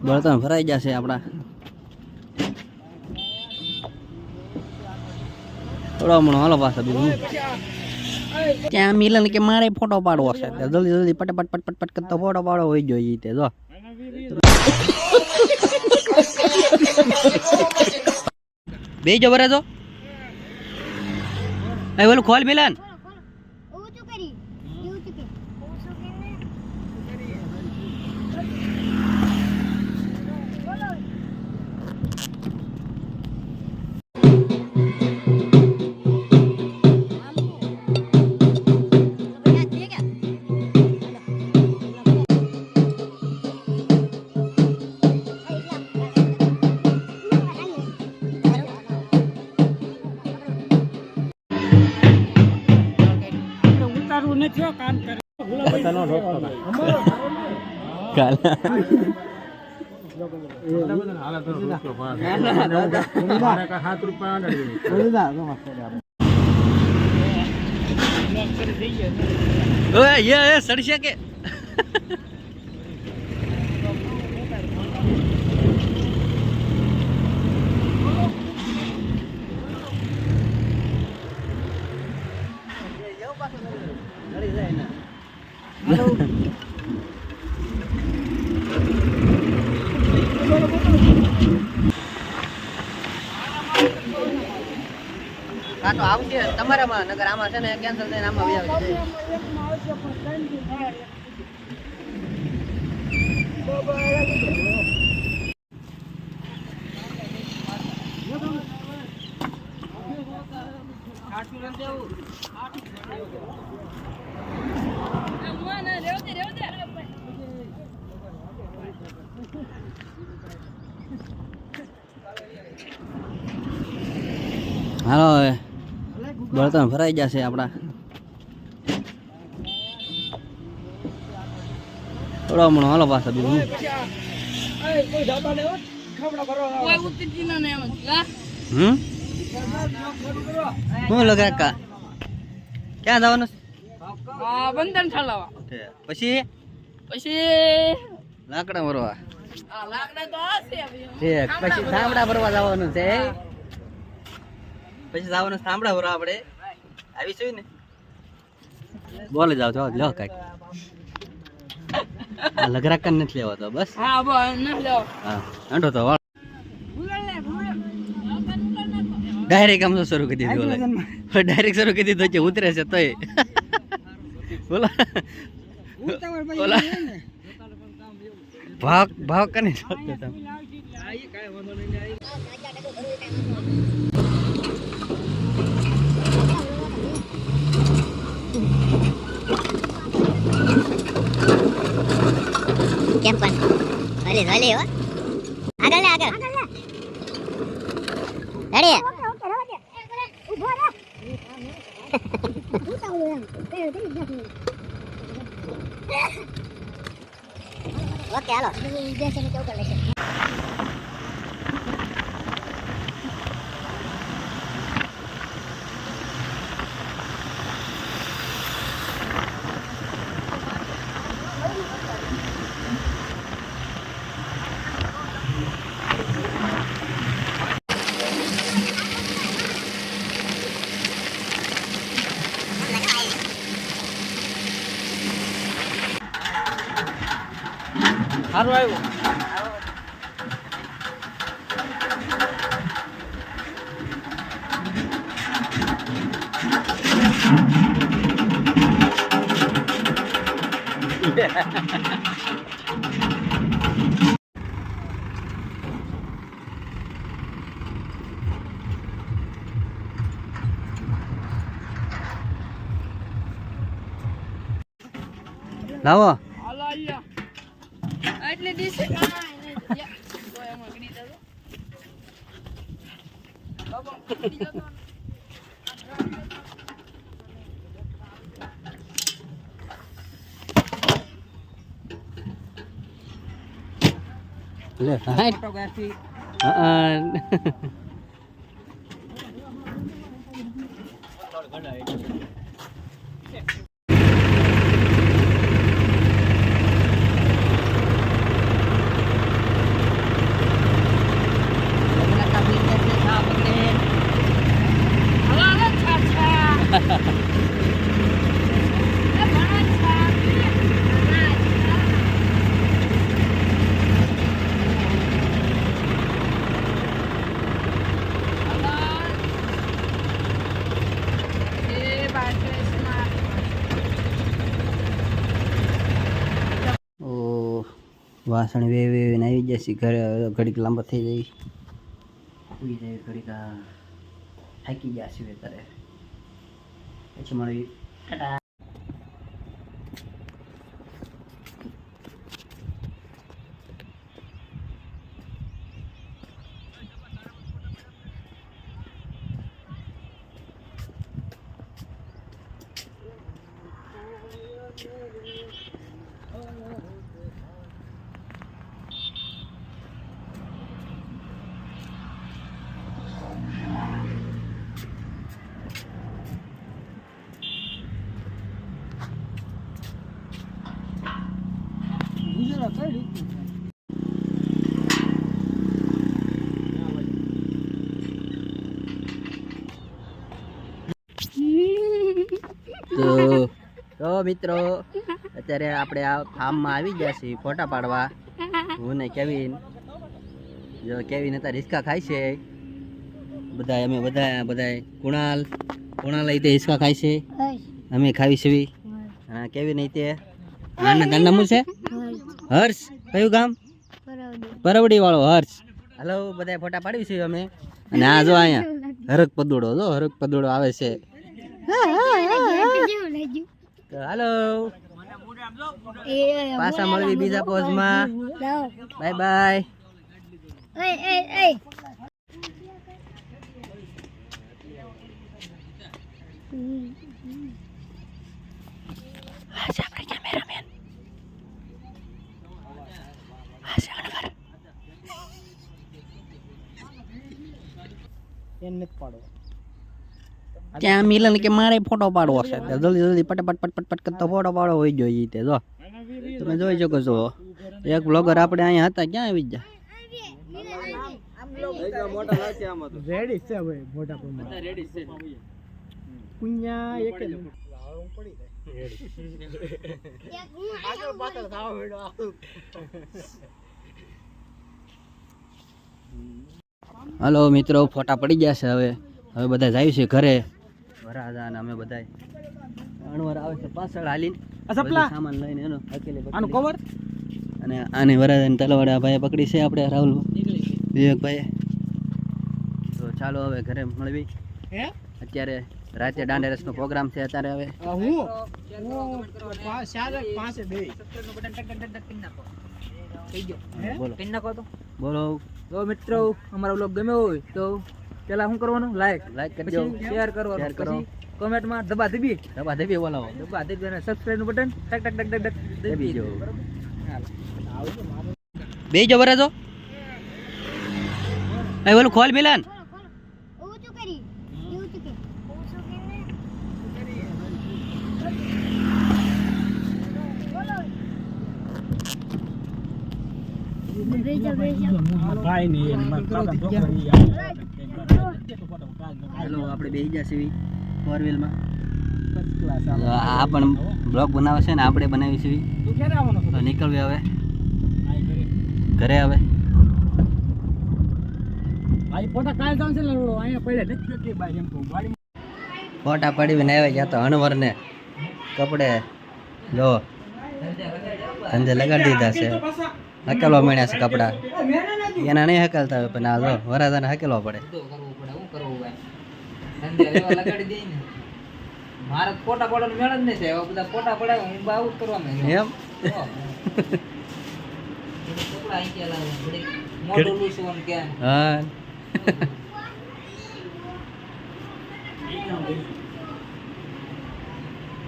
બળતણ ભરાઈ જશે આપણા. થોડો હમણાં હાલો પાછા બીજું ત્યાં મિલન કે મારે ફોટો પાડવો છે, જલ્દી જલ્દી પટ પટ પટ પટ કરતો ફોટો પાડવો હોય જોઈએ તે જો. બેજો બરે તો એ બોલું ખોલ મિલન. સડશે કે તો આવશે તમારામાં, નગર આમાં છે ને કેન્સલ થઈને આમાં આવી આવશે. હાલો હવે બળતણ ભરાઈ જશે આપણા. થોડો હમણાં હાલો પાછા બીજું શું લગાકા ક્યાં જવાનું બંધન ઠલાવા પછી લાકડા ભરવા પછી થાંભળા ભરવા જવાનું છે. પછી જવાનું થાંભળા ભરવા આપણે આવીશું ને બોલે જાવ તો લો કઈક લગરાકન નથી લેવો તો બસ. હા હાંડો તો ડાયરેક્ટ આમ તો શરૂ કરી દીધું, ડાયરેક્ટ શરૂ કરી દીધું છે ઉતરે છે તોય બોલા બોલા ભાવ કને કેમ પણ ભલે ભલે હો આગળ લે આગળ રેડી ઉભો રે ઓકે હાલો દેશે ને કેવું કરે છે. સારું આવ્યું. લાવો એટલે ડીશ લે ફોટોગ્રાફી વાસણ વેવીને આવી જશે ઘરે. ઘડીક લાંબા થઈ જાય, સુઈ જાય ઘડીક, થાકી જશે ત્યારે પછી મળી. તો મિત્રો અત્યારે આપણે આ ફાર્મમાં આવી ગયા છીએ ફોટા પાડવા. હું ને કેવિન, જો કેવિન અત્યારે હિસકા ખાય છે. બધા અમે બધા કુણાલ લઈ તે હિસકા ખાય છે, અમે ખાવી છે. હા કેવિન નહીં તે તારું નામ છે હર્ષ. કયું ગામ? પરવડી વાળો હર્ષ. હલો બધા ફોટા પાડવી છે અમે. અને આ જો અહીંયા હરક પદુડો, જો હરક પદુડો આવે છે. તો હાલો પાછા મળવી બીજા પોઝમાં. Bye bye. આજે આપણે કેમેરામેન ત્યાં મિલન કે મારે ફોટો પાડવો છે, જલ્દી પટ કરતો ફોટો પાડવો હોય જોઈએ. તે જો તમે જોઈ શકો છો, એક બ્લોગર આપણે અહીંયા હતા, ક્યાં આવી ગયા? રેડી છે ભાઈ, મોટા પ્રમાણમાં રેડી છે. કુંયા એક જ હલો મિત્રો, ફોટા પડી ગયા છે. હવે બધા જાય છે ઘરે. વરાજા અને અમે બધા અણવર આવે છે પાછળ હાલીને સામાન લઈને એનો આનું કવર. અને આને વરાજાને તલવાડા ભાઈ પકડી છે આપણે, રાહુલ વિવેકભાઈ. તો ચાલો હવે ઘરે મળવી. અત્યારે રાતે દાંડેરસનો પ્રોગ્રામ છે. અત્યારે હવે બોલો. તો મિત્રો અમારો બ્લોગ ગમ્યો હોય તો પેલા શું કરવાનું? લાઈક કરજો, શેર કરવાનું, કોમેન્ટમાં દબાધબી બોલાવો, દબાધબી અને સબસ્ક્રાઇબ નું બટન ટક ટક ટક ટક દબી દો. બેજો વરાજો. એ બોલો ખોલ મિલન. હેલો આપણે બેસી જશે ફોર વ્હીલમાં. આ પણ બ્લોગ બનાવે છે ને આપણે બનાવી છે. તો નીકળવી હવે ઘરે. હવે ફોટા પડીને આવ્યા ગયા તો અણવર ને કપડે જો ધંધે લગાડી દીધા છે. હકેલવા મળ્યા છે કપડા, એના નહીં હકેલતા હોય પણ આ જો વરાજાને હકેલવા પડે. મારે ફોટા પાડવાનો મેળ જ નહીં થાય. બધા ફોટા પડાવે હું આવું કરવા એમ મોટું હા.